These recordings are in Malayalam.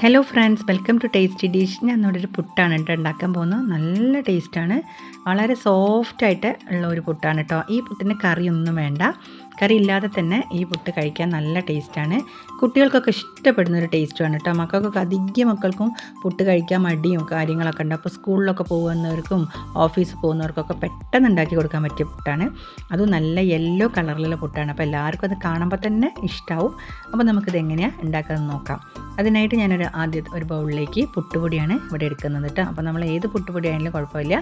Hello friends, welcome to tasty dish. ഞാൻ ഇവിടെ ഒരു പുട്ടാണ് കേട്ടോ ഉണ്ടാക്കാൻ പോകുന്നത്. നല്ല ടേസ്റ്റാണ്, വളരെ സോഫ്റ്റായിട്ട് ഉള്ള ഒരു പുട്ടാണ് കേട്ടോ. ഈ പുട്ടിന് കറിയൊന്നും വേണ്ട, കറി ഇല്ലാതെ തന്നെ ഈ പുട്ട് കഴിക്കാൻ നല്ല ടേസ്റ്റാണ്. കുട്ടികൾക്കൊക്കെ ഇഷ്ടപ്പെടുന്ന ഒരു ടേസ്റ്റുമാണ് കേട്ടോ. അധികം മക്കൾക്കും പുട്ട് കഴിക്കാൻ മടിയും കാര്യങ്ങളൊക്കെ ഉണ്ട്. അപ്പോൾ സ്കൂളിലൊക്കെ പോകുന്നവർക്കും ഓഫീസിൽ പോകുന്നവർക്കൊക്കെ പെട്ടെന്ന് ഉണ്ടാക്കി കൊടുക്കാൻ പറ്റിയ പുട്ടാണ്. അതും നല്ല യെല്ലോ കളറിലുള്ള പുട്ടാണ്. അപ്പോൾ എല്ലാവർക്കും അത് കാണുമ്പോൾ തന്നെ ഇഷ്ടമാവും. അപ്പോൾ നമുക്കിത് എങ്ങനെയാണ് ഉണ്ടാക്കാമെന്ന് നോക്കാം. അതിനായിട്ട് ഞാനൊരു ഒരു ബൗളിലേക്ക് പുട്ടുപൊടിയാണ് ഇവിടെ എടുക്കുന്നത് കേട്ടോ. അപ്പോൾ നമ്മൾ ഏത് പുട്ടുപൊടി ആയാലും കുഴപ്പമില്ല.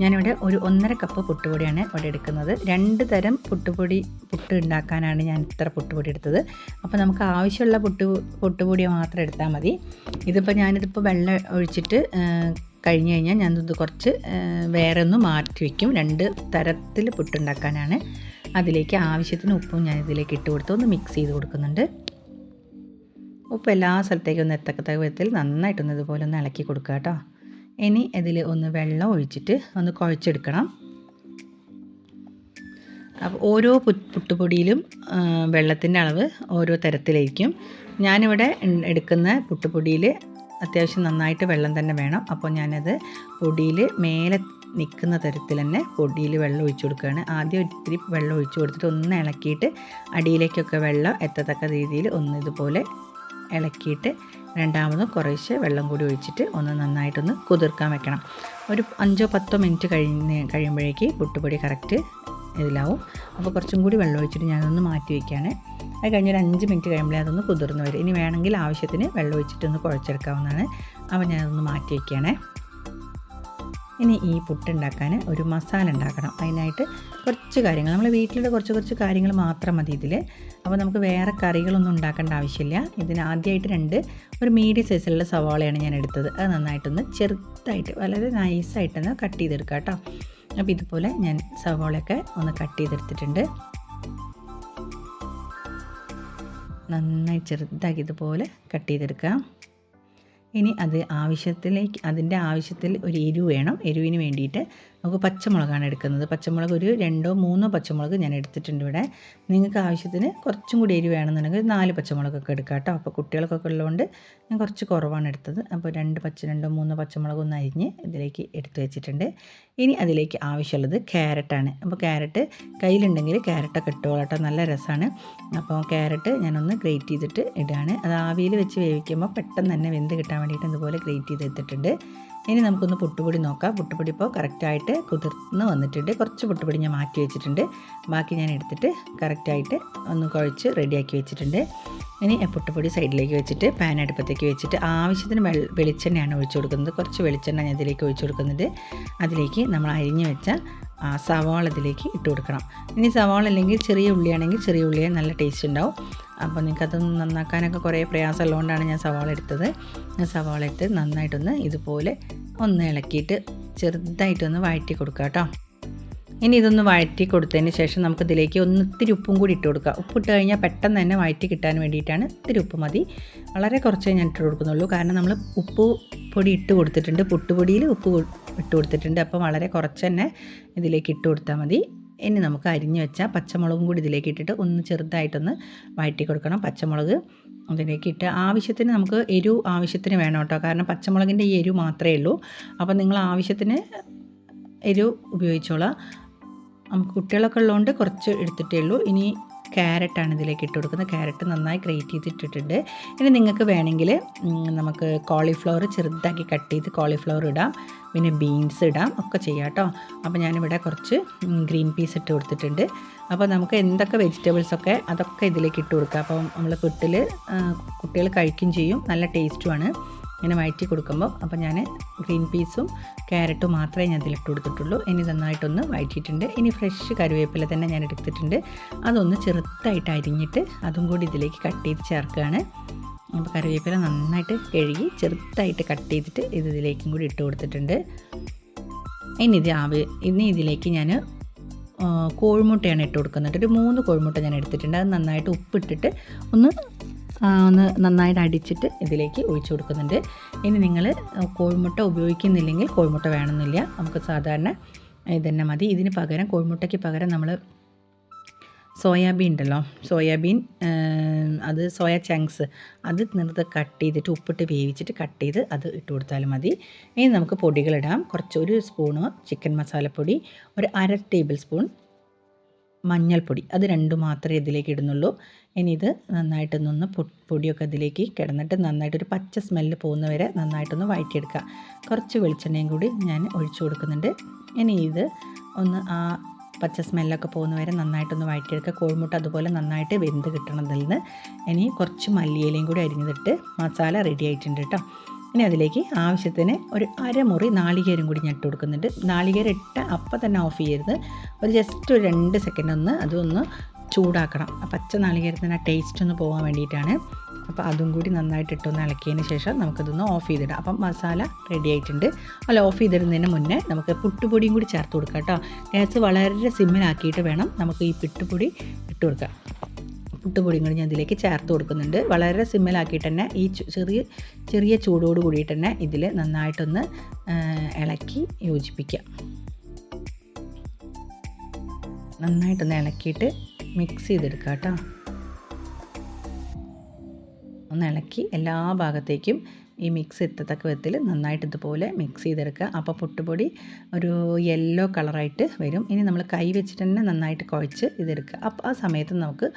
ഞാനിവിടെ ഒരു 1.5 കപ്പ് പുട്ടുപൊടിയാണ് ഇവിടെ എടുക്കുന്നത്. 2 തരം പുട്ട് ഉണ്ടാക്കാനാണ് ഞാൻ ഇത്ര പുട്ടുപൊടി എടുത്തത്. അപ്പോൾ നമുക്ക് ആവശ്യമുള്ള പുട്ടുപൊടി മാത്രം എടുത്താൽ മതി. ഞാനിതിപ്പോൾ വെള്ളം ഒഴിച്ചിട്ട് കഴിഞ്ഞ് കഴിഞ്ഞാൽ ഞാനിത് കുറച്ച് വേറെ ഒന്ന് മാറ്റി വയ്ക്കും. 2 തരത്തിൽ പുട്ടുണ്ടാക്കാനാണ്. അതിലേക്ക് ആവശ്യത്തിന് ഉപ്പും ഞാൻ ഇതിലേക്ക് ഇട്ട് കൊടുത്ത് ഒന്ന് മിക്സ് ചെയ്ത് കൊടുക്കുന്നുണ്ട്. ഉപ്പ് എല്ലാ സ്ഥലത്തേക്കും ഒന്ന് എത്തക്കത്തക്ക വിധത്തിൽ നന്നായിട്ടൊന്ന് ഇതുപോലെ ഒന്ന് ഇളക്കി കൊടുക്കുക കേട്ടോ. ഇനി ഇതിൽ ഒന്ന് വെള്ളം ഒഴിച്ചിട്ട് ഒന്ന് കുഴച്ചെടുക്കണം. അപ്പോൾ ഓരോ പുട്ടുപൊടിയിലും വെള്ളത്തിൻ്റെ അളവ് ഓരോ തരത്തിലായിരിക്കും. ഞാനിവിടെ എടുക്കുന്ന പുട്ടുപൊടിയിൽ അത്യാവശ്യം നന്നായിട്ട് വെള്ളം തന്നെ വേണം. അപ്പോൾ ഞാനത് പൊടിയിൽ മേലെ നിൽക്കുന്ന തരത്തിൽ തന്നെ പൊടിയിൽ വെള്ളം ഒഴിച്ചു കൊടുക്കുകയാണ്. ആദ്യം ഒത്തിരി വെള്ളം ഒഴിച്ചു കൊടുത്തിട്ട് ഒന്ന് ഇളക്കിയിട്ട് അടിയിലേക്കൊക്കെ വെള്ളം എത്തത്തക്ക രീതിയിൽ ഒന്ന് ഇതുപോലെ ഇളക്കിയിട്ട് രണ്ടാമതും കുറേശ്ശെ വെള്ളം കൂടി ഒഴിച്ചിട്ട് ഒന്ന് നന്നായിട്ടൊന്ന് കുതിർക്കാൻ വെക്കണം. ഒരു 5-10 മിനിറ്റ് കഴിയുമ്പോഴേക്ക് പുട്ടുപൊടി കറക്റ്റ് ഇതിലാവും. അപ്പോൾ കുറച്ചും കൂടി വെള്ളം ഒഴിച്ചിട്ട് ഞാനൊന്ന് മാറ്റി വയ്ക്കുകയാണ്. അത് കഴിഞ്ഞൊരു 5 മിനിറ്റ് കഴിയുമ്പോഴേ അതൊന്ന് കുതിർന്ന് വരും. ഇനി വേണമെങ്കിൽ ആവശ്യത്തിന് വെള്ളം ഒഴിച്ചിട്ടൊന്ന് കുഴച്ചെടുക്കാവുന്നതാണ്. അപ്പോൾ ഞാനതൊന്ന് മാറ്റി വയ്ക്കുകയാണ്. ഇനി ഈ പുട്ടുണ്ടാക്കാൻ ഒരു മസാല ഉണ്ടാക്കണം. അതിനായിട്ട് കുറച്ച് കാര്യങ്ങൾ, നമ്മൾ വീട്ടിലുള്ള കുറച്ച് കാര്യങ്ങൾ മാത്രം മതി ഇതിൽ. അപ്പോൾ നമുക്ക് വേറെ കറികളൊന്നും ഉണ്ടാക്കേണ്ട ആവശ്യമില്ല. ഇതിന് ആദ്യമായിട്ട് ഒരു മീഡിയം സൈസിലുള്ള സവാളയാണ് ഞാൻ എടുത്തത്. അത് നന്നായിട്ടൊന്ന് ചെറുതായിട്ട് വളരെ നൈസായിട്ടൊന്ന് കട്ട് ചെയ്തെടുക്കുക കേട്ടോ. അപ്പോൾ ഇതുപോലെ ഞാൻ സവാളയൊക്കെ ഒന്ന് കട്ട് ചെയ്തെടുത്തിട്ടുണ്ട്. നന്നായി ചെറുതാക്കി ഇതുപോലെ കട്ട് ചെയ്തെടുക്കുക. ഇനി അതിൻ്റെ ആവശ്യത്തിൽ ഒരു എരിവ് വേണം. എരിവിന് വേണ്ടിയിട്ട് നമുക്ക് പച്ചമുളകാണ് എടുക്കുന്നത്. പച്ചമുളക് ഒരു 2-3 പച്ചമുളക് ഞാൻ എടുത്തിട്ടുണ്ട് ഇവിടെ. നിങ്ങൾക്ക് ആവശ്യത്തിന് കുറച്ചും കൂടി എരിവ് വേണമെന്നുണ്ടെങ്കിൽ 4 പച്ചമുളകൊക്കെ എടുക്കാം കേട്ടോ. അപ്പോൾ കുട്ടികൾക്കൊക്കെ ഉള്ളതുകൊണ്ട് ഞാൻ കുറച്ച് കുറവാണ് എടുത്തത്. അപ്പോൾ 2-3 പച്ചമുളക് ഒന്ന് അരിഞ്ഞ് ഇതിലേക്ക് എടുത്ത് വെച്ചിട്ടുണ്ട്. ഇനി അതിലേക്ക് ആവശ്യമുള്ളത് ക്യാരറ്റാണ്. അപ്പോൾ ക്യാരറ്റ് കയ്യിലുണ്ടെങ്കിൽ ക്യാരറ്റൊക്കെ ഇട്ടോളാം കേട്ടോ, നല്ല രസമാണ്. അപ്പോൾ ക്യാരറ്റ് ഞാനൊന്ന് ഗ്രേറ്റ് ചെയ്തിട്ട് ഇടുകയാണ്. അത് ആവിയിൽ വെച്ച് വേവിക്കുമ്പോൾ പെട്ടെന്ന് തന്നെ വെന്ത് കിട്ടാൻ വേണ്ടിയിട്ട് ഇതുപോലെ ഗ്രേറ്റ് ചെയ്തെടുത്തിട്ടുണ്ട്. ഇനി നമുക്കൊന്ന് പുട്ടുപൊടി നോക്കാം. പുട്ടുപൊടി ഇപ്പോൾ കറക്റ്റായിട്ട് കുതിർന്ന് വന്നിട്ടുണ്ട്. കുറച്ച് പുട്ടുപൊടി ഞാൻ മാറ്റി വെച്ചിട്ടുണ്ട്. ബാക്കി ഞാൻ എടുത്തിട്ട് കറക്റ്റായിട്ട് ഒന്ന് കുഴച്ച് റെഡിയാക്കി വെച്ചിട്ടുണ്ട്. ഇനി പുട്ടുപൊടി സൈഡിലേക്ക് വെച്ചിട്ട് പാൻ അടുപ്പത്തേക്ക് വെച്ചിട്ട് ആവശ്യത്തിന് വെളിച്ചെണ്ണയാണ് ഒഴിച്ചു കൊടുക്കുന്നത്. കുറച്ച് വെളിച്ചെണ്ണ ഞാൻ ഇതിലേക്ക് ഒഴിച്ചു കൊടുക്കുന്നുണ്ട്. അതിലേക്ക് നമ്മൾ അരിഞ്ഞു വെച്ച സവാള ഇതിലേക്ക് ഇട്ട് കൊടുക്കണം. ഇനി സവാള അല്ലെങ്കിൽ ചെറിയ ഉള്ളിയാണെങ്കിൽ ചെറിയ ഉള്ളിയെ നല്ല ടേസ്റ്റ് ഉണ്ടാവും. അപ്പോൾ നിങ്ങൾക്കത് നന്നാക്കാനൊക്കെ കുറേ പ്രയാസമുള്ളതുകൊണ്ടാണ് ഞാൻ സവാള എടുത്തത്. സവാള എടുത്ത് നന്നായിട്ടൊന്ന് ഇതുപോലെ ഒന്ന് ഇളക്കിയിട്ട് ചെറുതായിട്ടൊന്ന് വഴറ്റി കൊടുക്കുക കേട്ടോ. ഇനി ഇതൊന്ന് വഴറ്റി കൊടുത്തതിന് ശേഷം നമുക്കിതിലേക്ക് ഇത്തിരി ഉപ്പും കൂടി ഇട്ട് കൊടുക്കുക. ഉപ്പിട്ട് കഴിഞ്ഞാൽ പെട്ടെന്ന് തന്നെ വഴറ്റി കിട്ടാൻ വേണ്ടിയിട്ടാണ്. ഇത്തിരി ഉപ്പ് മതി, വളരെ കുറച്ചേ ഞാൻ ഇട്ട് കൊടുക്കുന്നുള്ളൂ. കാരണം നമ്മൾ ഉപ്പ് പൊടി ഇട്ട് കൊടുത്തിട്ടുണ്ട്, പുട്ടുപൊടിയിൽ ഉപ്പ് ഇട്ട് കൊടുത്തിട്ടുണ്ട്. അപ്പം വളരെ കുറച്ച് തന്നെ ഇതിലേക്ക് ഇട്ട് കൊടുത്താൽ മതി. ഇനി നമുക്ക് അരിഞ്ഞ് വെച്ച പച്ചമുളകും കൂടി ഇതിലേക്ക് ഇട്ടിട്ട് ഒന്ന് ചെറുതായിട്ടൊന്ന് വഴറ്റി കൊടുക്കണം. പച്ചമുളക് അതിലേക്ക് ഇട്ട് ആവശ്യത്തിന് നമുക്ക് ആവശ്യത്തിന് വേണം കേട്ടോ. കാരണം പച്ചമുളകിൻ്റെ ഈ എരിവ് മാത്രമേ ഉള്ളൂ. അപ്പോൾ നിങ്ങൾ ആവശ്യത്തിന് എരിവ് ഉപയോഗിച്ചോളാം. നമുക്ക് കുട്ടികളൊക്കെ ഉള്ളതുകൊണ്ട് കുറച്ച് എടുത്തിട്ടേ ഉള്ളൂ. ഇനി ക്യാരറ്റാണ് ഇതിലേക്ക് ഇട്ട് കൊടുക്കുന്നത്. ക്യാരറ്റ് നന്നായി ഗ്രേറ്റ് ചെയ്തിട്ടിട്ടുണ്ട്. ഇനി നിങ്ങൾക്ക് വേണമെങ്കിൽ നമുക്ക് കോളിഫ്ലവർ ചെറുതാക്കി കട്ട് ചെയ്ത് കോളിഫ്ലവർ ഇടാം, പിന്നെ ബീൻസ് ഇടാം, ഒക്കെ ചെയ്യാം കേട്ടോ. അപ്പോൾ ഞാനിവിടെ കുറച്ച് ഗ്രീൻ പീസ് ഇട്ട് കൊടുത്തിട്ടുണ്ട്. അപ്പോൾ നമുക്ക് എന്തൊക്കെ വെജിറ്റബിൾസൊക്കെ അതൊക്കെ ഇതിലേക്ക് ഇട്ട് കൊടുക്കാം. അപ്പം നമ്മൾ കുട്ടികൾ കഴിക്കുകയും ചെയ്യും, നല്ല ടേസ്റ്റുമാണ് ഇങ്ങനെ വഴറ്റി കൊടുക്കുമ്പോൾ. അപ്പോൾ ഞാൻ ഗ്രീൻ പീസും ക്യാരറ്റും മാത്രമേ ഞാൻ ഇതിലിട്ട് കൊടുത്തിട്ടുള്ളൂ. ഇനി നന്നായിട്ടൊന്ന് വഴറ്റിയിട്ടുണ്ട്. ഇനി ഫ്രഷ് കറിവേപ്പില തന്നെ ഞാൻ എടുത്തിട്ടുണ്ട്. അതൊന്ന് ചെറുതായിട്ട് അരിഞ്ഞിട്ട് അതും കൂടി ഇതിലേക്ക് കട്ട് ചെയ്ത് ചേർക്കുകയാണ്. അപ്പോൾ കറിവേപ്പില നന്നായിട്ട് കഴുകി ചെറുതായിട്ട് കട്ട് ചെയ്തിട്ട് ഇതിലേക്കും കൂടി ഇട്ട് കൊടുത്തിട്ടുണ്ട്. ഇനി ഇതിലേക്ക് ഞാൻ കോഴിമുട്ടയാണ് ഇട്ട് കൊടുക്കുന്നത്. ഒരു 3 കോഴിമുട്ട ഞാൻ എടുത്തിട്ടുണ്ട്. അത് നന്നായിട്ട് ഉപ്പിട്ടിട്ട് ഒന്ന് നന്നായിട്ട് അടിച്ചിട്ട് ഇതിലേക്ക് ഒഴിച്ചു കൊടുക്കുന്നുണ്ട്. ഇനി നിങ്ങൾ കോഴിമുട്ട ഉപയോഗിക്കുന്നില്ലെങ്കിൽ കോഴിമുട്ട വേണമെന്നില്ല, നമുക്ക് സാധാരണ ഇതന്നെ മതി. ഇതിന് പകരം കോഴിമുട്ടയ്ക്ക് പകരം നമ്മൾ സോയാബീൻ ഉണ്ടല്ലോ, സോയാബീൻ അത് സോയ ചങ്ക്സ് അത് നേരത്തെ കട്ട് ചെയ്തിട്ട് ഉപ്പിട്ട് വേവിച്ചിട്ട് കട്ട് ചെയ്ത് അത് ഇട്ട് കൊടുത്താലും മതി. ഇനി നമുക്ക് പൊടികളിടാം. ഒരു സ്പൂണ് ചിക്കൻ മസാലപ്പൊടി, ഒരു 1/2 ടേബിൾ സ്പൂൺ മഞ്ഞൾപ്പൊടി, അത് രണ്ടും മാത്രമേ ഇതിലേക്ക് ഇടുന്നുള്ളൂ. ഇനി ഇത് നന്നായിട്ടൊന്ന് പൊടിയൊക്കെ ഇതിലേക്ക് കിടന്നിട്ട് നന്നായിട്ടൊരു പച്ച സ്മെല്ല് പോകുന്നവരെ നന്നായിട്ടൊന്ന് വഴറ്റിയെടുക്കുക. കുറച്ച് വെളിച്ചെണ്ണയും കൂടി ഞാൻ ഒഴിച്ചു കൊടുക്കുന്നുണ്ട്. ഇനി ഇത് ഒന്ന് ആ പച്ച സ്മെല്ലൊക്കെ പോകുന്നവരെ നന്നായിട്ടൊന്ന് വഴറ്റിയെടുക്കുക. കോഴിമുട്ട അതുപോലെ നന്നായിട്ട് വെന്ത് കിട്ടണതിൽ നിന്ന്. ഇനി കുറച്ച് മല്ലിയിലയും കൂടി അരിഞ്ഞിട്ട് മസാല റെഡി ആയിട്ടുണ്ട് കേട്ടോ. ഇനി അതിലേക്ക് ആവശ്യത്തിന് ഒരു അരമുറി നാളികേരം കൂടി ഞാൻ ഇട്ട് കൊടുക്കുന്നുണ്ട്. നാളികേരം ഇട്ട അപ്പം തന്നെ ഓഫ് ചെയ്യരുത്, ജസ്റ്റ് ഒരു 2 സെക്കൻഡ് അതൊന്ന് ചൂടാക്കണം. ആ പച്ച നാളികേരത്തിന് ആ ടേസ്റ്റ് ഒന്ന് പോകാൻ വേണ്ടിയിട്ടാണ്. അപ്പോൾ അതും കൂടി നന്നായിട്ട് ഇട്ടൊന്ന് ഇളക്കിയതിന് ശേഷം നമുക്കതൊന്ന് ഓഫ് ചെയ്തിടാം. അപ്പം മസാല റെഡി ആയിട്ടുണ്ട്. ഓഫ് ചെയ്തിടുന്നതിന് മുന്നേ നമുക്ക് പുട്ടുപൊടിയും കൂടി ചേർത്ത് കൊടുക്കാം കേട്ടോ. ഗ്യാസ് വളരെ സിമ്മിലാക്കിയിട്ട് വേണം നമുക്ക് ഈ പുട്ടുപൊടി ഇട്ട് കൊടുക്കാം. പുട്ടുപൊടിയും കൂടി ഞാൻ ഇതിലേക്ക് ചേർത്ത് കൊടുക്കുന്നുണ്ട്. വളരെ സിമ്മിലാക്കിയിട്ട് തന്നെ ഈ ചെറിയ ചൂടോട് കൂടിയിട്ട് തന്നെ ഇതിൽ നന്നായിട്ടൊന്ന് ഇളക്കി യോജിപ്പിക്കുക. നന്നായിട്ടൊന്ന് ഇളക്കിയിട്ട് മിക്സ് ചെയ്തെടുക്കുക കേട്ടോ. ഒന്ന് ഇളക്കി എല്ലാ ഭാഗത്തേക്കും ഈ മിക്സ് എത്തത്തക്ക വിധത്തിൽ നന്നായിട്ട് ഇതുപോലെ മിക്സ് ചെയ്തെടുക്കുക. അപ്പോൾ പുട്ടുപൊടി ഒരു യെല്ലോ കളറായിട്ട് വരും. ഇനി നമ്മൾ കൈ വെച്ചിട്ട് തന്നെ നന്നായിട്ട് കുഴച്ച് ഇതെടുക്കുക. അപ്പോൾ ആ സമയത്ത് നമുക്ക്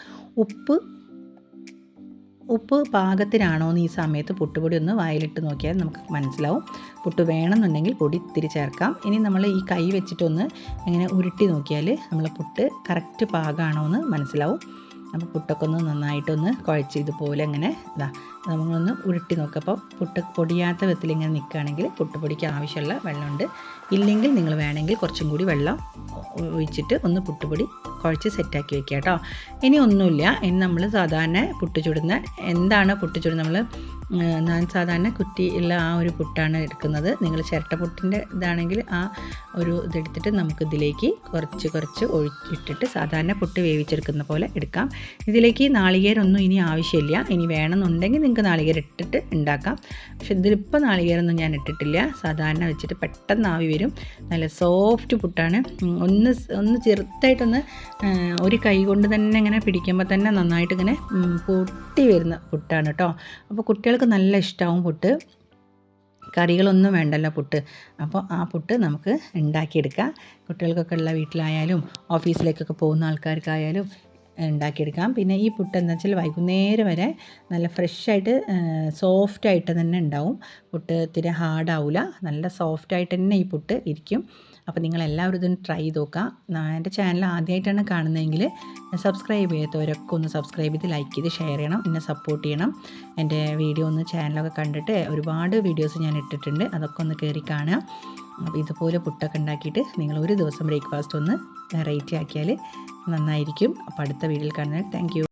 ഉപ്പ് പാകത്തിനാണോ എന്ന് ഈ സമയത്ത് പുട്ടുപൊടി ഒന്ന് വായിലിട്ട് നോക്കിയാൽ നമുക്ക് മനസ്സിലാവും. പുട്ട് വേണമെന്നുണ്ടെങ്കിൽ പൊടി ഇത്തിരി ചേർക്കാം. ഇനി നമ്മൾ ഈ കൈ വെച്ചിട്ടൊന്ന് ഇങ്ങനെ ഉരുട്ടി നോക്കിയാൽ നമ്മൾ പുട്ട് കറക്റ്റ് പാകമാണോ എന്ന് മനസ്സിലാവും. അപ്പോൾ പുട്ടൊക്കെ ഒന്ന് നന്നായിട്ടൊന്ന് കുഴച്ച് ഇതുപോലെ ഇങ്ങനെ നമ്മളൊന്ന് ഉരുട്ടി നോക്കുക. അപ്പോൾ പുട്ട് പൊടിയാത്ത വിധത്തിൽ ഇങ്ങനെ നിൽക്കുകയാണെങ്കിൽ പുട്ടുപൊടിക്ക് ആവശ്യമുള്ള വെള്ളമുണ്ട്. ഇല്ലെങ്കിൽ നിങ്ങൾ വേണമെങ്കിൽ കുറച്ചും കൂടി വെള്ളം ഒഴിച്ചിട്ട് ഒന്ന് പുട്ടുപൊടി കുഴച്ച് സെറ്റാക്കി വെക്കുക കേട്ടോ. ഇനി ഒന്നുമില്ല, ഇനി നമ്മൾ സാധാരണ പുട്ട് ചുടുന്ന ഞാൻ സാധാരണ കുറ്റിയുള്ള ആ ഒരു പുട്ടാണ് എടുക്കുന്നത്. നിങ്ങൾ ചിരട്ട പുട്ടിൻ്റെ ഇതാണെങ്കിൽ ആ ഒരു ഇതെടുത്തിട്ട് നമുക്കിതിലേക്ക് കുറച്ച് ഒഴിച്ചിട്ടിട്ട് സാധാരണ പുട്ട് വേവിച്ചെടുക്കുന്ന പോലെ എടുക്കാം. ഇതിലേക്ക് നാളികേരമൊന്നും ഇനി ആവശ്യമില്ല. ഇനി വേണമെന്നുണ്ടെങ്കിൽ നിങ്ങൾക്ക് നാളികേരം ഇട്ടിട്ട് ഉണ്ടാക്കാം. പക്ഷെ ഇതിലിപ്പോൾ നാളികേരമൊന്നും ഞാൻ ഇട്ടിട്ടില്ല. സാധാരണ വെച്ചിട്ട് പെട്ടെന്ന് ആവി വരും. നല്ല സോഫ്റ്റ് പുട്ടാണ്. ഒന്ന് ചെറുതായിട്ടൊന്ന് ഒരു കൈ കൊണ്ട് തന്നെ ഇങ്ങനെ പിടിക്കുമ്പോൾ തന്നെ നന്നായിട്ട് ഇങ്ങനെ പൊട്ടി വരുന്ന പുട്ടാണ് കേട്ടോ. അപ്പോൾ കുട്ടികൾക്ക് നല്ല ഇഷ്ടമാവും പുട്ട്. കറികളൊന്നും വേണ്ടല്ലോ പുട്ട്. അപ്പോൾ ആ പുട്ട് നമുക്ക് ഉണ്ടാക്കിയെടുക്കാം. കുട്ടികൾക്കൊക്കെ ഉള്ള വീട്ടിലായാലും ഓഫീസിലേക്കൊക്കെ പോകുന്ന ആൾക്കാർക്കായാലും ഉണ്ടാക്കിയെടുക്കാം. പിന്നെ ഈ പുട്ട് എന്താ വെച്ചാൽ വൈകുന്നേരം വരെ നല്ല ഫ്രഷായിട്ട് സോഫ്റ്റായിട്ട് തന്നെ ഉണ്ടാവും. പുട്ട് ഇത്തിരി ഹാർഡാവില്ല, നല്ല സോഫ്റ്റായിട്ട് തന്നെ ഈ പുട്ട് ഇരിക്കും. അപ്പോൾ നിങ്ങളെല്ലാവരും ഇതൊന്ന് ട്രൈ ചെയ്ത് നോക്കുക. എൻ്റെ ചാനൽ ആദ്യമായിട്ടാണ് കാണുന്നതെങ്കിൽ സബ്സ്ക്രൈബ് ചെയ്യാത്തവരൊക്കെ ഒന്ന് സബ്സ്ക്രൈബ് ചെയ്ത് ലൈക്ക് ചെയ്ത് ഷെയർ ചെയ്യണം, എന്നെ സപ്പോർട്ട് ചെയ്യണം. എൻ്റെ വീഡിയോ ഒന്ന് ചാനലൊക്കെ കണ്ടിട്ട് ഒരുപാട് വീഡിയോസ് ഞാൻ ഇട്ടിട്ടുണ്ട്, അതൊക്കെ ഒന്ന് കയറി കാണുക. അപ്പോൾ ഇതുപോലെ പുട്ടൊക്കെ ഉണ്ടാക്കിയിട്ട് നിങ്ങൾ ഒരു ദിവസം ബ്രേക്ക്ഫാസ്റ്റ് ഒന്ന് വെറൈറ്റി ആക്കിയാൽ നന്നായിരിക്കും. അപ്പോൾ അടുത്ത വീഡിയോയിൽ കാണുന്നത്. Thank you.